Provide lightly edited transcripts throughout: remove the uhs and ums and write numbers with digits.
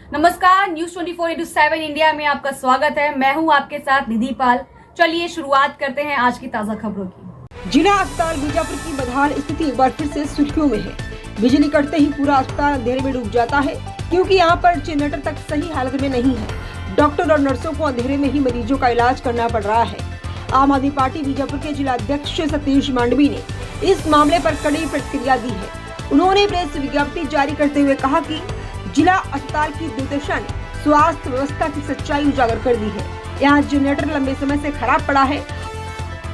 नमस्कार, news 24/7 India में आपका स्वागत है। मैं हूं आपके साथ निधि पाल। चलिए शुरुआत करते हैं आज की ताजा खबरों की। जिला अस्पताल बीजापुर की बदहाल स्थिति एक बार फिर से सुर्खियों में है। बिजली कटते ही पूरा अस्पताल अंधेरे में डूब जाता है, क्योंकि यहां पर जनरेटर तक सही हालत में नहीं है। डॉक्टर और नर्सों को अंधेरे में ही मरीजों का इलाज करना पड़ रहा है। आम आदमी पार्टी बीजापुर के जिला अध्यक्ष सतीश मांडवी ने इस मामले पर कड़ी प्रतिक्रिया दी है। उन्होंने प्रेस विज्ञप्ति जारी करते हुए कहा कि जिला अस्पताल की दुर्दशा ने स्वास्थ्य व्यवस्था की सच्चाई उजागर कर दी है। यहाँ जनरेटर लंबे समय से खराब पड़ा है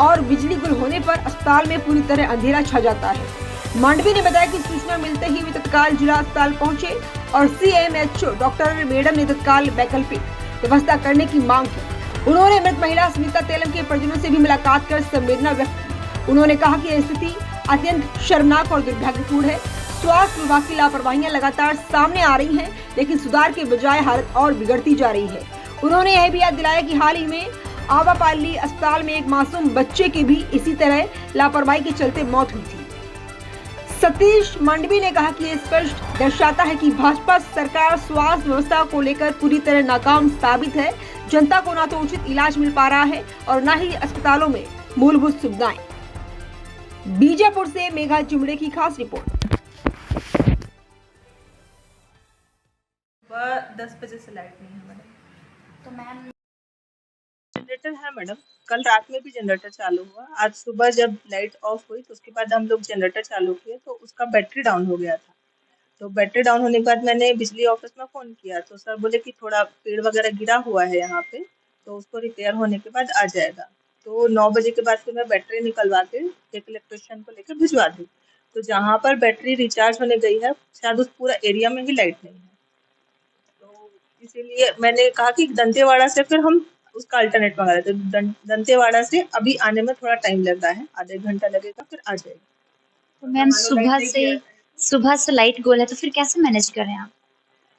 और बिजली गुल होने पर अस्पताल में पूरी तरह अंधेरा छा जाता है। मांडवी ने बताया कि सूचना मिलते ही वे तत्काल जिला अस्पताल पहुंचे और CMHO डॉक्टर मैडम ने तत्काल वैकल्पिक व्यवस्था करने की मांग की। उन्होंने मृत महिला सुनीता तेलम के परिजनों से भी मुलाकात कर संवेदना व्यक्त की। उन्होंने कहा कि यह स्थिति अत्यंत शर्मनाक और दुर्भाग्यपूर्ण है। स्वास्थ्य विभाग की लापरवाहियां लगातार सामने आ रही हैं, लेकिन सुधार के बजाय हालत और बिगड़ती जा रही है। उन्होंने यह भी याद दिलाया कि हाल ही में आवापाली अस्पताल में एक मासूम बच्चे की भी इसी तरह लापरवाही के चलते मौत हुई थी। सतीश मांडवी ने कहा कि यह स्पष्ट दर्शाता है कि भाजपा सरकार स्वास्थ्य व्यवस्था को लेकर पूरी तरह नाकाम साबित है। जनता को न तो उचित इलाज मिल पा रहा है और न ही अस्पतालों में मूलभूत सुविधाएं। बीजापुर से मेघा जुमड़े की खास रिपोर्ट। 10 बजे से लाइट नहीं है मैडम। तो मैम जनरेटर है मैडम, कल रात में भी जनरेटर चालू हुआ। आज सुबह जब लाइट ऑफ हुई तो उसके बाद हम लोग जनरेटर चालू किए तो उसका बैटरी डाउन हो गया था। तो बैटरी डाउन होने के बाद मैंने बिजली ऑफिस में फ़ोन किया तो सर बोले कि थोड़ा पेड़ वगैरह गिरा हुआ है यहाँ पे, तो उसको रिपेयर होने के बाद आ जाएगा। तो 9 बजे के बाद फिर मैं बैटरी निकलवा के एक इलेक्ट्रिशियन को लेकर भिजवा दी। तो जहाँ पर बैटरी रिचार्ज होने गई है शायद उस पूरा एरिया में ही लाइट नहीं है। तो इसीलिए मैंने कहा कि दंतेवाड़ा से फिर हम उसका अल्टरनेट मंगा लेते। दंतेवाड़ा से अभी आने में थोड़ा टाइम लग रहा है, आधा 1 घंटा लगेगा, फिर आ जाएगा। तो मैम सुबह से लाइट गोल है, तो फिर कैसे मैनेज कर रहे हैं आप?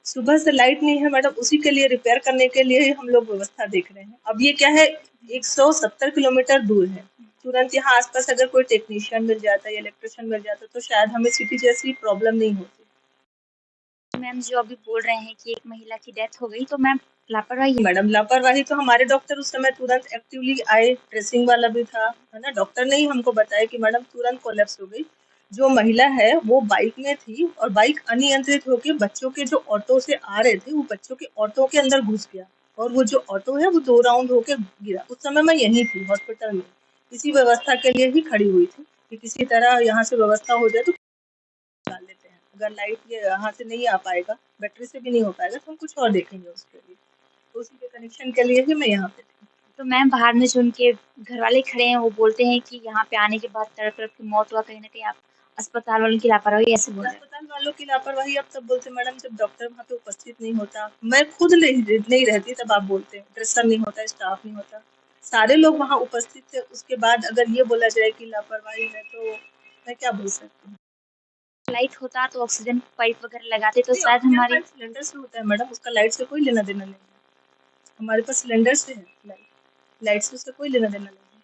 सुबह से लाइट नहीं है मैडम, उसी के लिए रिपेयर करने के लिए ही हम लोग व्यवस्था देख रहे हैं। अब ये क्या है, 170 किलोमीटर दूर है। तुरंत यहाँ आसपास अगर कोई टेक्नीशियन मिल जाता या इलेक्ट्रिशियन मिल जाता तो शायद हमें सिटी जैसी प्रॉब्लम नहीं होती। मैम जो अभी बोल रहे हैं कि एक महिला की डेथ हो गई, तो मैम लापरवाही मैडम लापरवाही तो हमारे डॉक्टर उस समय तुरंत एक्टिवली आए, ड्रेसिंग वाला भी था, है ना। डॉक्टर ने ही हमको बताया कि मैडम तुरंत कोलैप्स हो गई। जो महिला है वो बाइक में थी और बाइक अनियंत्रित होकर बच्चों के जो ऑटो से आ रहे थे वो बच्चों के ऑटो के अंदर घुस गया और वो जो ऑटो है वो 2 राउंड होके गिरा। उस समय मैं यहीं थी हॉस्पिटल में, इसी व्यवस्था के लिए ही खड़ी हुई थी कि किसी तरह यहाँ से व्यवस्था हो जाए तो डाल लेते हैं। अगर लाइट ये यहाँ से नहीं आ पाएगा, बैटरी से भी नहीं हो पाएगा, तो हम कुछ और देखेंगे उसके लिए। तो उसी के कनेक्शन के लिए ही मैं यहाँ पे थी। तो मैम बाहर में जो उनके घर वाले खड़े हैं वो बोलते हैं कि यहाँ पे आने के बाद तड़प तड़प की मौत हुआ, कहीं ना कहीं आप अस्पताल वालों की लापरवाही ऐसे बोल रहे हैं। अस्पताल वालों की लापरवाही अब तब बोलते मैडम जब डॉक्टर वहाँ पे उपस्थित नहीं होता। मैं खुद नहीं रहती तब आप बोलते हैं, ड्रेसर नहीं होता, स्टाफ नहीं होता, सारे लोग वहाँ उपस्थित थे। उसके बाद अगर ये बोला जाए कि लापरवाही है तो मैं क्या बोल सकती हूँ। लाइट होता तो ऑक्सीजन पाइप वगैरह लगाते तो शायद हमारी सिलेंडर से होता है मैडम, उसका लाइट से कोई लेना देना नहीं है। हमारे पास सिलेंडर से है, लाइट से उसका कोई लेना देना नहीं है।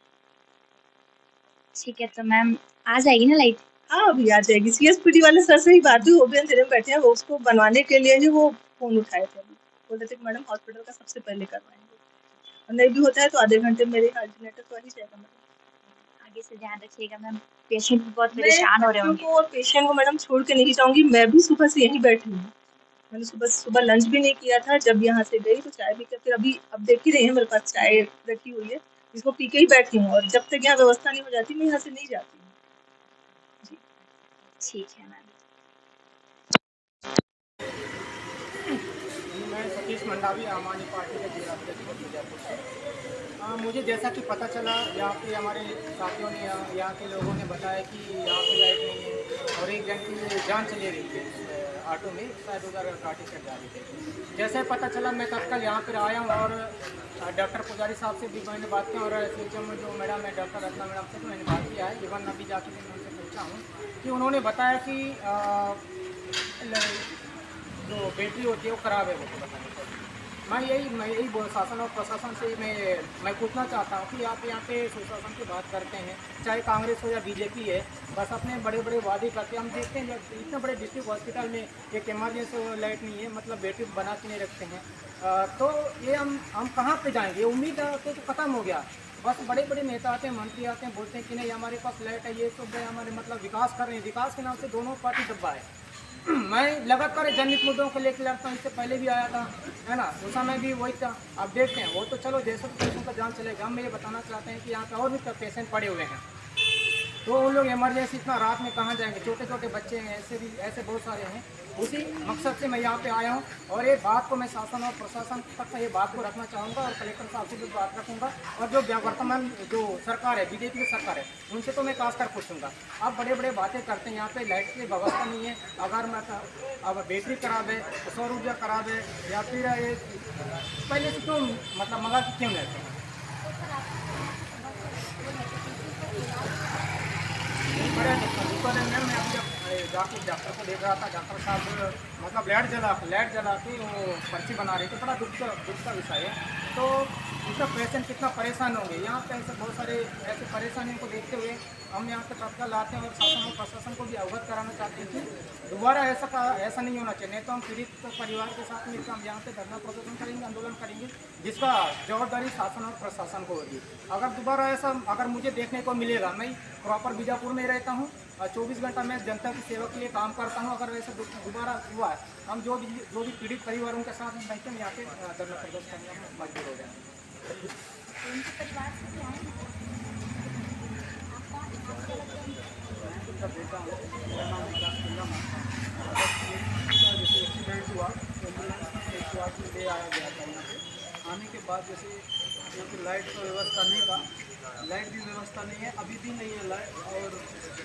ठीक है, तो मैम आ जाएगी ना लाइट? हाँ अभी आ जाएगी। CSPD वाले सर से ही बात हुई, वो भी अंधेरे में बैठे हैं। वो उसको बनवाने के लिए ही वो फोन उठाए थे। अभी बोल रहे थे कि मैडम हॉस्पिटल का सबसे पहले करवाएंगे, और नहीं भी होता है तो आधे घंटे मेरे जनरेटर तो आ ही जाएगा मैडम। आगे से ध्यान रखिएगा मैम, पेशेंट भी बहुत परेशान हो रहे होंगे। और पेशेंट को मैडम छोड़ के नहीं जाऊंगी। मैं भी सुबह से यहीं बैठी हूँ। मैंने सुबह लंच भी नहीं किया था। जब यहाँ से गई तो चाय पी के फिर अभी अब देख ही रही है मेरे पास चाय रखी हुई है, जिसको पी के ही बैठी हूँ। और जब तक यहाँ व्यवस्था नहीं हो जाती मैं यहाँ से नहीं जाती हूँ। जी ठीक है मैम। मैं सतीश मंडावी आम आदमी पार्टी के जिला अध्यक्ष बीजापुर से। मुझे जैसा कि पता चला, यहाँ पे हमारे साथियों ने यहाँ के लोगों ने बताया कि यहाँ पे लाइट नहीं है और एक जन की जान चली गई थी ऑटो में, शायद उधर काटी से जा रही थी। जैसे पता चला मैं तत्काल यहाँ पर आया हूँ और डॉक्टर पुजारी साहब से भी मैंने बात की और में जो मैडम है डॉक्टर रत्ना मैडम से मैंने बात किया है। इवन अभी जाके मैं उनसे पूछा हूँ कि उन्होंने बताया कि जो बैटरी होती है वो ख़राब है, वो बताने को मैं यही शासन और प्रशासन से मैं पूछना चाहता हूँ कि आप यहाँ पे सुशासन की बात करते हैं, चाहे कांग्रेस हो या बीजेपी है, बस अपने बड़े बड़े वादे करते हैं। हम देखते हैं जब इतने बड़े डिस्ट्रिक्ट हॉस्पिटल में एक इमरजेंसी लाइट नहीं है, मतलब बेटी बना के नहीं रखते हैं, तो ये हम कहाँ पे जाएंगे? उम्मीद तो ख़त्म हो गया। बस बड़े बड़े नेता आते हैं, मंत्री आते हैं, बोलते हैं कि नहीं हमारे पास लाइट है, ये सब है, हमारे मतलब विकास कर रहे हैं। विकास के नाम से दोनों पार्टी डब्बा है। मैं लगातार जनहित मुद्दों को लेकर लड़ता हूँ, इससे पहले भी आया था, है ना, उस समय भी वही था। अब देखते हैं, वो तो चलो जैसे पेशेंट का जान चलेगा। हम ये बताना चाहते हैं कि यहाँ पे और भी पेशेंट पड़े हुए हैं, तो उन लोग इमरजेंसी इतना रात में कहाँ जाएंगे? छोटे छोटे बच्चे हैं, ऐसे बहुत सारे हैं। उसी मकसद से मैं यहाँ पे आया हूँ और ये बात को मैं शासन और प्रशासन तक ये बात को रखना चाहूँगा और कलेक्टर साहब से भी बात रखूँगा और जो वर्तमान जो सरकार है, बीजेपी की सरकार है, उनसे तो मैं खासकर पूछूँगा। आप बड़े बड़े बातें करते हैं, यहाँ पे लाइट की व्यवस्था नहीं है। अगर मैं अब बैटरी खराब है, सौर ऊर्जा खराब है, या फिर ये पहले से क्यों मतलब मंगा के क्यों लेते हैं? बड़ा दुकान है मैम। मैं अभी जब डॉक्टर को देख रहा था, डॉक्टर साहब मतलब लाइट जला के वो पर्ची बना रहे थे। बड़ा दुख का विषय है। तो इसका पेशेंट कितना परेशान होंगे। यहाँ पे ऐसे बहुत सारे ऐसे परेशानियों को देखते हुए हम यहाँ पे तत्काल आते हैं और शासन और प्रशासन को भी अवगत कराना चाहते हैं कि दोबारा ऐसा नहीं होना चाहिए। नहीं तो हम पीड़ित परिवार के साथ मिलकर हम यहाँ पे धरना प्रदर्शन करेंगे, आंदोलन करेंगे, जिसका जवाबदारी शासन और प्रशासन को होगी। अगर दोबारा ऐसा अगर मुझे देखने को मिलेगा, मैं प्रॉपर बीजापुर में रहता हूँ और 24 घंटा मैं जनता की सेवा के लिए काम करता हूँ। अगर ऐसा दोबारा हुआ है, हम जो भी पीड़ित परिवारों के साथ हम बैठते हैं, यहाँ पे धरना प्रदर्शन करने में मजबूर हो जाएंगे। बेटा हूँ, मेरा नाम विकास पिल्लम है। जैसे एक्सीडेंट हुआ, एम्बुलेंस 108 में ले आया गया था। यहाँ पे आने के बाद जैसे यहाँ पे लाइट का व्यवस्था नहीं था, लाइट की व्यवस्था नहीं है, अभी भी नहीं है लाइट। और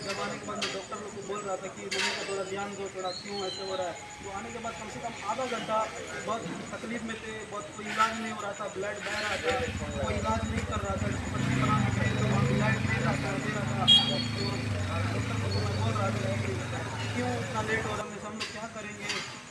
जब आने के बाद मैं डॉक्टर लोग को बोल रहा था कि मम्मी का थोड़ा ध्यान दो, थोड़ा क्यों ऐसे हो रहा है। तो आने के बाद कम से कम आधा घंटा बहुत तकलीफ में थे, बहुत कोई इलाज नहीं हो रहा था, ब्लड बह रहा था, कोई इलाज नहीं कर रहा था। पर्ची बनाने के लिए तो वहाँ लाइट दे रहा था। तो डॉक्टर को मैं बोल रहा था कि क्यों इतना लेट हो रहा है, हम लोग क्या करेंगे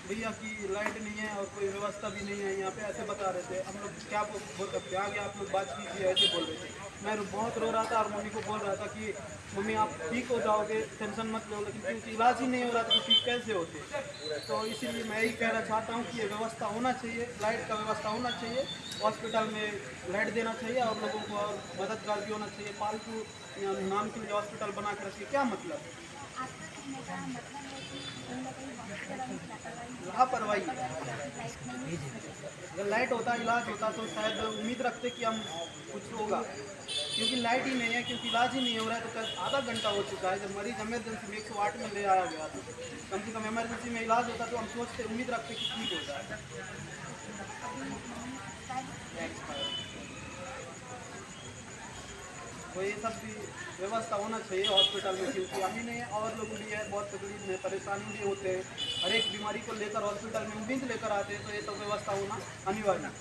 भैया कि लाइट नहीं है और कोई व्यवस्था भी नहीं है यहाँ पे, ऐसे बता रहे थे। हम लोग क्या बोल सकते, आगे आप लोग बात कीजिए, ऐसे बोल रहे थे। मैं बहुत रो रहा था और मम्मी को बोल रहा था कि मम्मी आप ठीक हो जाओगे, टेंशन मत लो। लेकिन क्योंकि इलाज ही नहीं हो रहा था तो ठीक कैसे होते। तो इसीलिए मैं यही कहना चाहता हूँ कि ये व्यवस्था होना चाहिए, लाइट का व्यवस्था होना चाहिए, हॉस्पिटल में लाइट देना चाहिए और लोगों को और मददगार भी होना चाहिए। फालतू नाम के लिए हॉस्पिटल बना के रखिए, क्या मतलब? लापरवाही। अगर लाइट होता, इलाज होता तो शायद उम्मीद रखते कि हम कुछ होगा, क्योंकि लाइट ही नहीं है, क्योंकि इलाज ही नहीं हो रहा है। तो आधा घंटा हो चुका है। जब मरीज इमरजेंसी में 108 में ले आया गया तो कम से कम इमरजेंसी में इलाज होता तो हम सोचते, उम्मीद रखते कि ठीक हो जाए। तो ये सब भी व्यवस्था होना चाहिए हॉस्पिटल में, क्योंकि अभी नहीं है और लोग भी है बहुत तकलीफ में, परेशानी भी होते हैं। हर एक बीमारी को लेकर हॉस्पिटल में उम्मीद लेकर आते हैं, तो ये सब व्यवस्था होना अनिवार्य है।